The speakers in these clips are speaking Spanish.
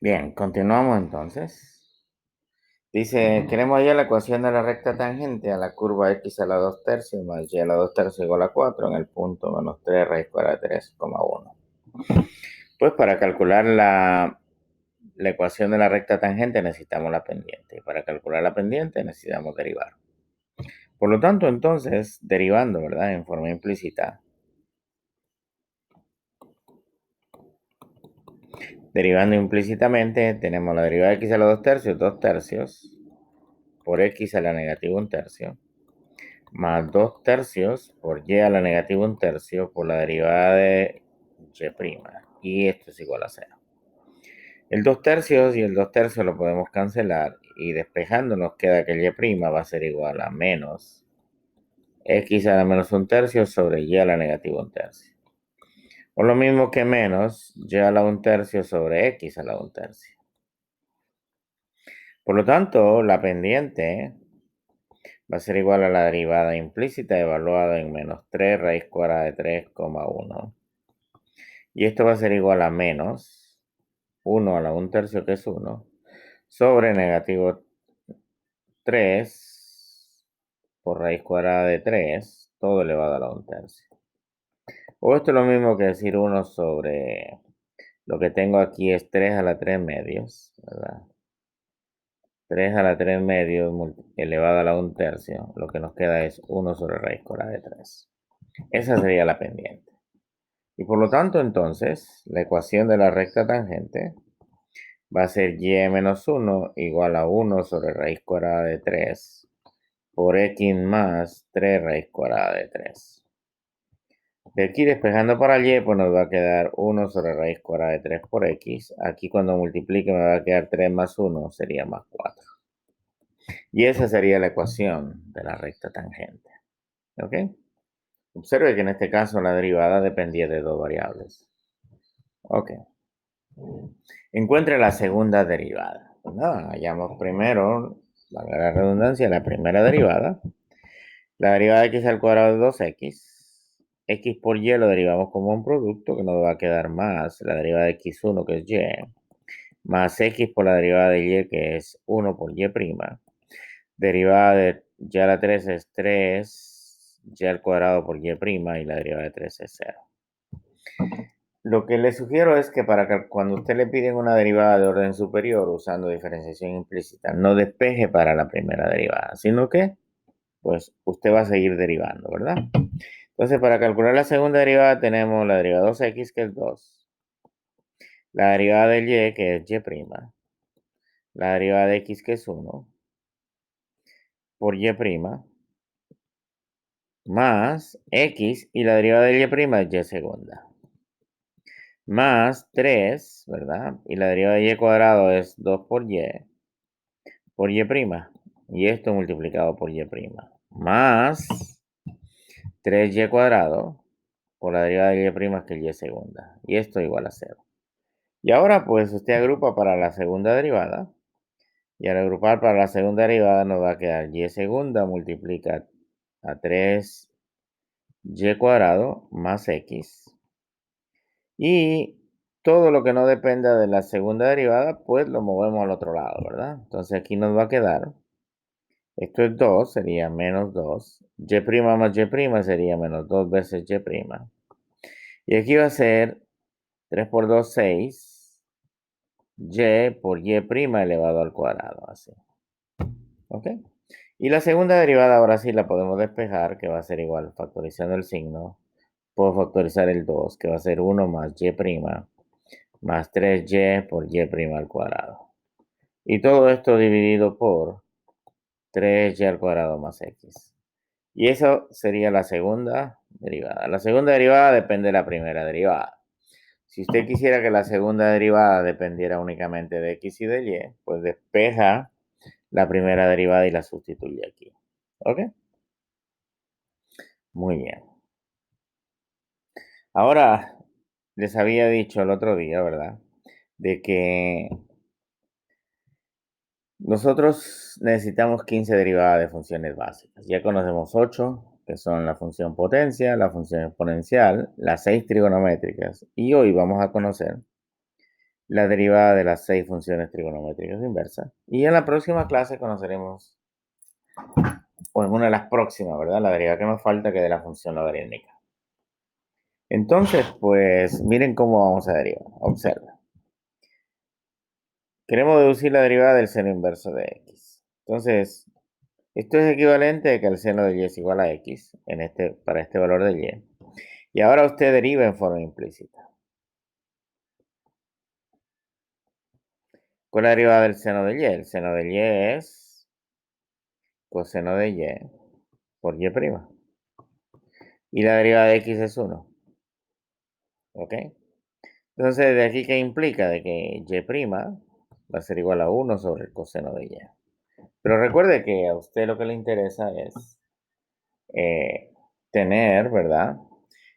Bien, continuamos entonces. Dice, queremos hallar la ecuación de la recta tangente a la curva x a la 2 tercios más y a la 2 tercios igual a 4 en el punto menos 3 raíz cuadrada de 3,1. Pues para calcular la ecuación de la recta tangente necesitamos la pendiente. Y para calcular la pendiente necesitamos derivar. Por lo tanto, entonces, derivando, ¿verdad? En forma implícita. Derivando implícitamente, tenemos la derivada de x a la 2 tercios, por x a la negativa 1 tercio, más 2 tercios por y a la negativa 1 tercio por la derivada de y'. Y esto es igual a 0. El 2 tercios y el 2 tercios lo podemos cancelar y despejando nos queda que y' va a ser igual a menos x a la menos 1 tercio sobre y a la negativa 1 tercio. O lo mismo que menos y a la 1 tercio sobre x a la 1 tercio. Por lo tanto, la pendiente va a ser igual a la derivada implícita evaluada en menos 3 raíz cuadrada de 3,1. Y esto va a ser igual a menos 1 a la 1 tercio, que es 1, sobre negativo 3 por raíz cuadrada de 3, todo elevado a la 1 tercio. O esto es lo mismo que decir 1 sobre, lo que tengo aquí es 3 a la 3 medios, ¿verdad? 3 a la 3 medios elevado a la 1 tercio, lo que nos queda es 1 sobre raíz cuadrada de 3. Esa sería la pendiente. Y por lo tanto, entonces, la ecuación de la recta tangente va a ser y menos 1 igual a 1 sobre raíz cuadrada de 3 por x más 3 raíz cuadrada de 3. De aquí despejando para y, pues nos va a quedar 1 sobre raíz cuadrada de 3 por x. Aquí cuando multiplique me va a quedar 3 más 1, sería más 4. Y esa sería la ecuación de la recta tangente. ¿Ok? Observe que en este caso la derivada dependía de dos variables. Ok. Encuentre la segunda derivada. Pues nada, hallamos primero, valga la redundancia, la primera derivada. La derivada de x al cuadrado de 2x. X por y lo derivamos como un producto que nos va a quedar más la derivada de x1, que es y, más x por la derivada de y, que es 1 por y'. Derivada de y a la 3 es 3 y al cuadrado por y', y la derivada de 3 es 0. Lo que le sugiero es que para que cuando usted le piden una derivada de orden superior usando diferenciación implícita, no despeje para la primera derivada, sino que pues usted va a seguir derivando, ¿verdad? Entonces, para calcular la segunda derivada tenemos la derivada de 2x, que es 2, la derivada del y, que es y', la derivada de x, que es 1, por y', más x, y la derivada del y' es y segunda, más 3, ¿verdad? Y la derivada de y cuadrado es 2 por y', y esto multiplicado por y', más 3y cuadrado por la derivada de y', que es y segunda, y esto igual a 0. Y ahora pues usted agrupa para la segunda derivada, y al agrupar para la segunda derivada nos va a quedar y segunda multiplica a 3y cuadrado más x, y todo lo que no dependa de la segunda derivada pues lo movemos al otro lado, ¿verdad? Entonces aquí nos va a quedar, esto es 2, sería menos 2, y' más y' sería menos 2 veces y', y aquí va a ser 3 por 2, 6, y por y' elevado al cuadrado, así. ¿Ok? Y la segunda derivada ahora sí la podemos despejar, que va a ser igual, factorizando el signo. Puedo factorizar el 2, que va a ser 1 más y', más 3y por y' al cuadrado. Y todo esto dividido por 3y al cuadrado más x. Y eso sería la segunda derivada. La segunda derivada depende de la primera derivada. Si usted quisiera que la segunda derivada dependiera únicamente de x y de y, pues despeja la primera derivada y la sustituye aquí. ¿Ok? Muy bien. Ahora, les había dicho el otro día, ¿verdad? De que nosotros necesitamos 15 derivadas de funciones básicas. Ya conocemos 8, que son la función potencia, la función exponencial, las 6 trigonométricas. Y hoy vamos a conocer la derivada de las 6 funciones trigonométricas inversas. Y en la próxima clase conoceremos, o en una de las próximas, ¿verdad? La derivada que nos falta, que es de la función logarítmica. Entonces, pues, miren cómo vamos a derivar. Observa. Queremos deducir la derivada del seno inverso de x. Entonces, esto es equivalente a que el seno de y es igual a x para este valor de y. Y ahora usted deriva en forma implícita. ¿Cuál es la derivada del seno de y? El seno de y es coseno de y por y'. Y la derivada de x es 1. ¿Ok? Entonces, de aquí, ¿qué implica? De que y' va a ser igual a 1 sobre el coseno de y. Pero recuerde que a usted lo que le interesa es tener, ¿verdad?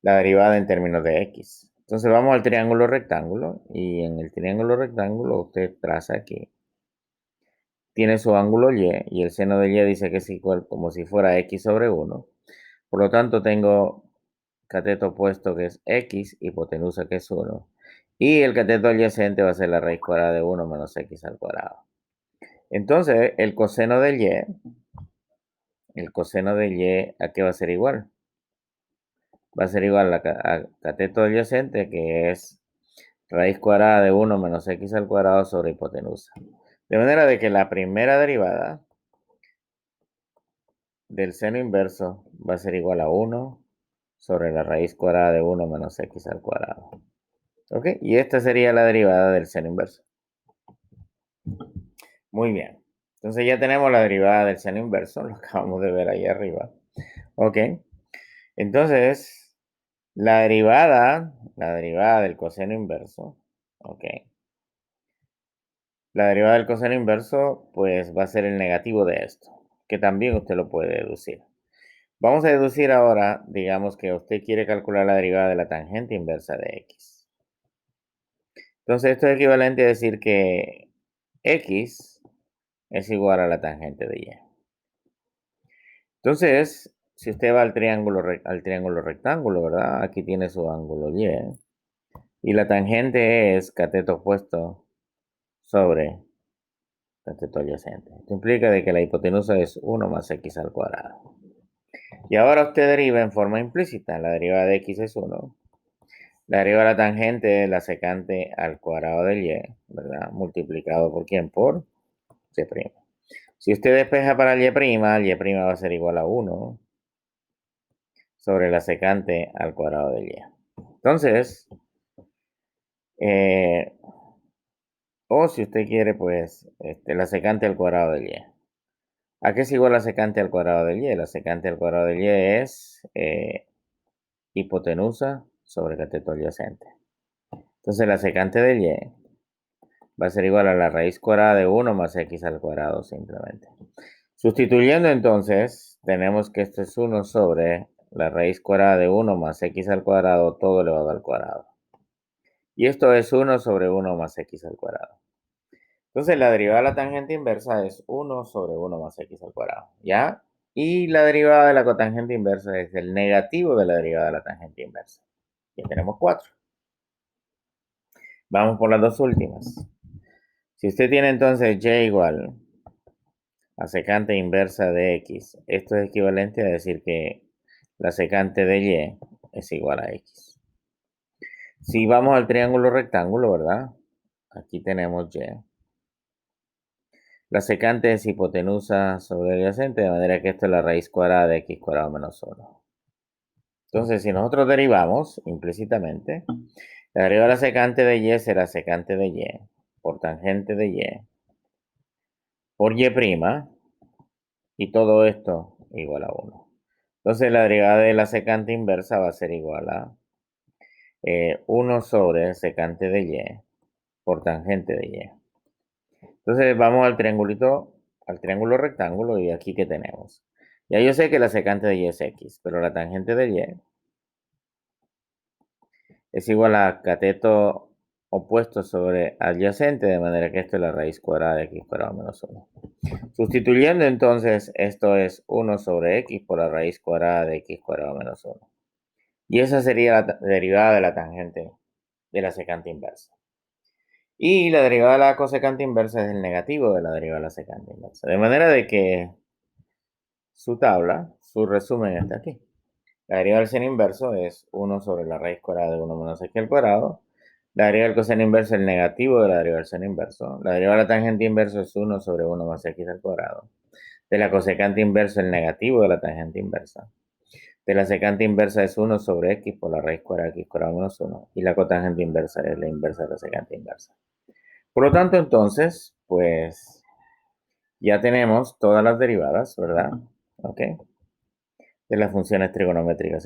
La derivada en términos de x. Entonces vamos al triángulo rectángulo y en el triángulo rectángulo usted traza aquí. Tiene su ángulo y el seno de y dice que es igual como si fuera x sobre 1. Por lo tanto tengo cateto opuesto que es x, hipotenusa que es 1. Y el cateto adyacente va a ser la raíz cuadrada de 1 menos x al cuadrado. Entonces el coseno de y, ¿a qué va a ser igual? Va a ser igual a cateto adyacente, que es raíz cuadrada de 1 menos x al cuadrado sobre hipotenusa. De manera de que la primera derivada del seno inverso va a ser igual a 1 sobre la raíz cuadrada de 1 menos x al cuadrado. ¿Ok? Y esta sería la derivada del seno inverso. Muy bien. Entonces ya tenemos la derivada del seno inverso, lo acabamos de ver ahí arriba. ¿Ok? Entonces, la derivada del coseno inverso, ¿ok? La derivada del coseno inverso, pues va a ser el negativo de esto, que también usted lo puede deducir. Vamos a deducir ahora, digamos que usted quiere calcular la derivada de la tangente inversa de x. Entonces, esto es equivalente a decir que x es igual a la tangente de y. Entonces, si usted va al triángulo rectángulo, ¿verdad? Aquí tiene su ángulo y. Y la tangente es cateto opuesto sobre cateto adyacente. Esto implica de que la hipotenusa es 1 más x al cuadrado. Y ahora usted deriva en forma implícita. La derivada de x es 1. La derivada de la tangente es la secante al cuadrado del y, ¿verdad? Multiplicado por ¿quién? Por y'. Si usted despeja para el y', va a ser igual a 1 sobre la secante al cuadrado del y. Entonces, o si usted quiere, pues, la secante al cuadrado del y. ¿A qué es igual la secante al cuadrado del y? La secante al cuadrado del y es hipotenusa sobre cateto adyacente. Entonces la secante del y va a ser igual a la raíz cuadrada de 1 más x al cuadrado simplemente. Sustituyendo entonces, tenemos que esto es 1 sobre la raíz cuadrada de 1 más x al cuadrado, todo elevado al cuadrado. Y esto es 1 sobre 1 más x al cuadrado. Entonces la derivada de la tangente inversa es 1 sobre 1 más x al cuadrado, ¿ya? Y la derivada de la cotangente inversa es el negativo de la derivada de la tangente inversa. Ya tenemos 4. Vamos por las dos últimas. Si usted tiene entonces y igual a secante inversa de x, esto es equivalente a decir que la secante de y es igual a x. Si vamos al triángulo rectángulo, ¿verdad? Aquí tenemos y. La secante es hipotenusa sobre adyacente, de manera que esto es la raíz cuadrada de x cuadrado menos 1. Entonces, si nosotros derivamos implícitamente, la derivada de la secante de y será secante de y por tangente de y por y', y todo esto igual a 1. Entonces, la derivada de la secante inversa va a ser igual a 1 sobre secante de y por tangente de y. Entonces, vamos al triángulo rectángulo, y aquí ¿qué tenemos? Ya yo sé que la secante de y es x, pero la tangente de y es igual a cateto opuesto sobre adyacente, de manera que esto es la raíz cuadrada de x cuadrado menos 1. Sustituyendo entonces, esto es 1 sobre x por la raíz cuadrada de x cuadrado menos 1. Y esa sería la derivada de la tangente de la secante inversa. Y la derivada de la cosecante inversa es el negativo de la derivada de la secante inversa. De manera de que su tabla, su resumen está aquí. La derivada del seno inverso es 1 sobre la raíz cuadrada de 1 menos x al cuadrado. La derivada del coseno inverso es el negativo de la derivada del seno inverso. La derivada de la tangente inverso es 1 sobre 1 más x al cuadrado. De la cosecante inversa el negativo de la tangente inversa. De la secante inversa es 1 sobre x por la raíz cuadrada de x cuadrado menos 1. Y la cotangente inversa es la inversa de la secante inversa. Por lo tanto, entonces, pues ya tenemos todas las derivadas, ¿verdad? ¿Ok? De las funciones trigonométricas.